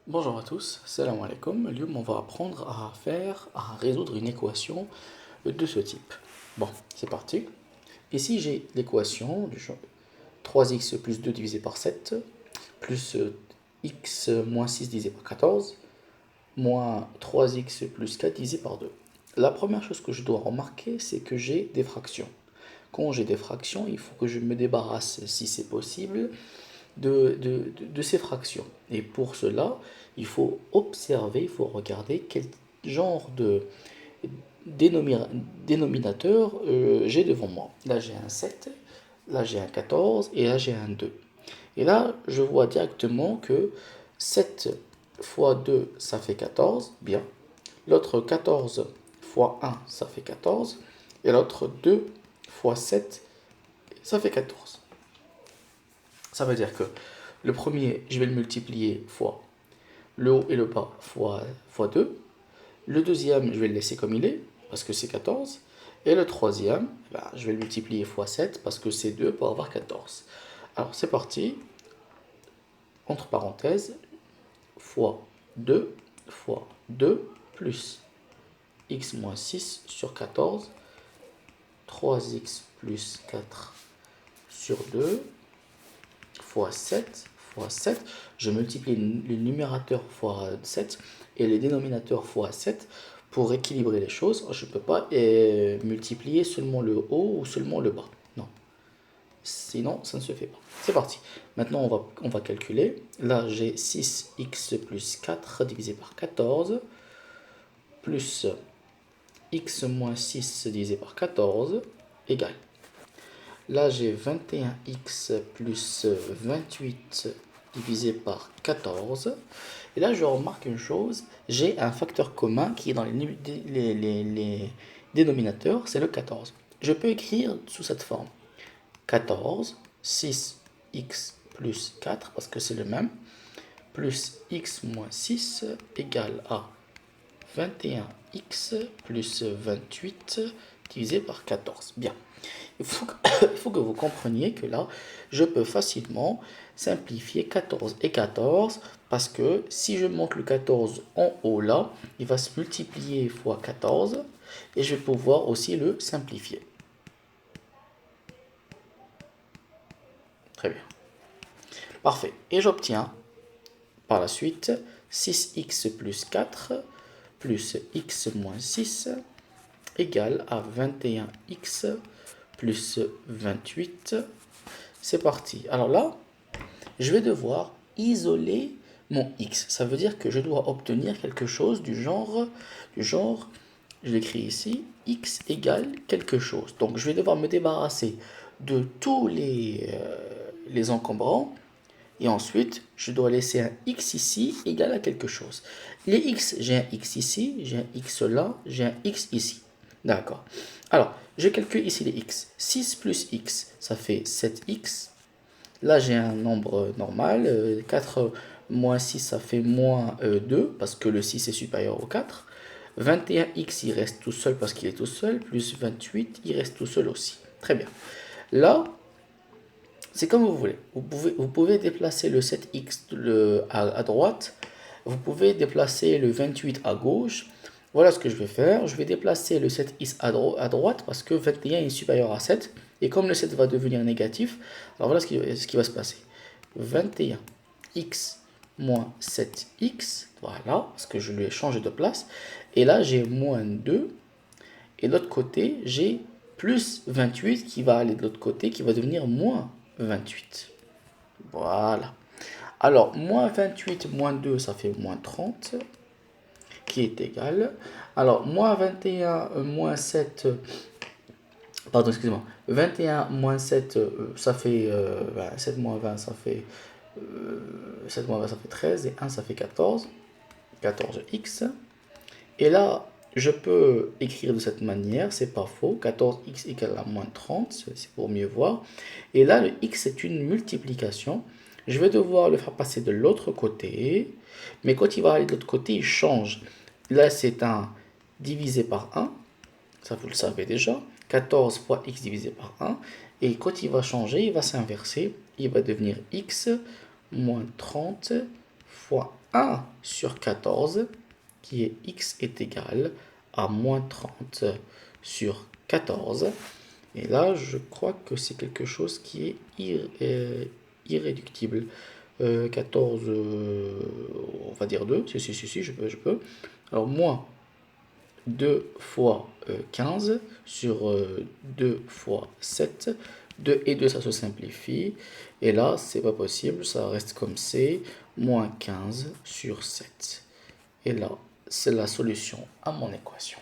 Bonjour à tous, salam alaikum. Aujourd'hui, on va apprendre à résoudre une équation de ce type. Bon, c'est parti. Ici, j'ai l'équation du genre 3x plus 2 divisé par 7 plus x moins 6 divisé par 14 moins 3x plus 4 divisé par 2. La première chose que je dois remarquer, c'est que j'ai des fractions. Quand j'ai des fractions, il faut que je me débarrasse, si c'est possible, de ces fractions. Et pour cela, il faut observer, il faut regarder quel genre de dénominateur j'ai devant moi. Là, j'ai un 7, là, j'ai un 14 et là, j'ai un 2. Et là, je vois directement que 7 fois 2, ça fait 14, bien. L'autre 14 fois 1, ça fait 14. Et l'autre 2 fois 7, ça fait 14. Ça veut dire que le premier, je vais le multiplier fois le haut et le bas fois 2. Le deuxième, je vais le laisser comme il est, parce que c'est 14. Et le troisième, je vais le multiplier fois 7, parce que c'est 2 pour avoir 14. Alors, c'est parti. Entre parenthèses, fois 2 fois 2 plus x moins 6 sur 14, 3x plus 4 sur 2, fois 7, je multiplie le numérateur fois 7 et le dénominateur fois 7 pour équilibrer les choses. Je ne peux pas multiplier seulement le haut ou seulement le bas. Non, sinon ça ne se fait pas. C'est parti. Maintenant on va calculer. Là j'ai 6x plus 4 divisé par 14 plus x moins 6 divisé par 14 égale. Là, j'ai 21x plus 28 divisé par 14. Et là, je remarque une chose, j'ai un facteur commun qui est dans les dénominateurs, c'est le 14. Je peux écrire sous cette forme. 14, 6x plus 4, parce que c'est le même, plus x moins 6 égale à 21x plus 28 divisé par 14. Bien. Il faut que vous compreniez que là, je peux facilement simplifier 14 et 14 parce que si je monte le 14 en haut là, il va se multiplier fois 14 et je vais pouvoir aussi le simplifier. Très bien. Parfait. Et j'obtiens par la suite 6x plus 4 plus x moins 6 égale à 21x plus 28. C'est parti. Alors là, je vais devoir isoler mon x. Ça veut dire que je dois obtenir quelque chose du genre, je l'écris ici, x égale quelque chose. Donc je vais devoir me débarrasser de tous les encombrants. Et ensuite, je dois laisser un x ici égal à quelque chose. Les x, j'ai un x ici, j'ai un x là, j'ai un x ici. D'accord. Alors, je calcule ici les x. 6 plus x, ça fait 7x. Là, j'ai un nombre normal. 4 moins 6, ça fait moins 2, parce que le 6 est supérieur au 4. 21x, il reste tout seul parce qu'il est tout seul. Plus 28, il reste tout seul aussi. Très bien. Là, c'est comme vous voulez. Vous pouvez déplacer le 7x à droite. Vous pouvez déplacer le 28 à gauche. Voilà ce que je vais faire. Je vais déplacer le 7x à droite parce que 21 est supérieur à 7. Et comme le 7 va devenir négatif, alors voilà ce qui va se passer. 21x moins 7x. Voilà, parce que je lui ai changé de place. Et là, j'ai moins 2. Et de l'autre côté, j'ai plus 28 qui va aller de l'autre côté, qui va devenir moins 28. Voilà. Alors, moins 28 moins 2, ça fait moins 30, qui est égal. Alors, moins 21 moins 7, pardon, excusez-moi. 21 moins 7, ça fait 7 moins 20, ça fait 7 moins 20, ça fait 13, et 1, ça fait 14. 14x. Et là, je peux écrire de cette manière, c'est pas faux. 14x égale à moins 30, c'est pour mieux voir. Et là, le x est une multiplication. Je vais devoir le faire passer de l'autre côté. Mais quand il va aller de l'autre côté, il change. Là, c'est un divisé par 1. Ça, vous le savez déjà. 14 fois x divisé par 1. Et quand il va changer, il va s'inverser. Il va devenir x moins 30 fois 1 sur 14, qui est x est égal à moins 30 sur 14. Et là, je crois que c'est quelque chose qui est irréductible. 14, on va dire 2. Si, je peux. Alors, moins 2 fois 15 sur 2 fois 7. 2 et 2, ça se simplifie. Et là, c'est pas possible, ça reste comme c'est. Moins 15 sur 7. Et là, c'est la solution à mon équation.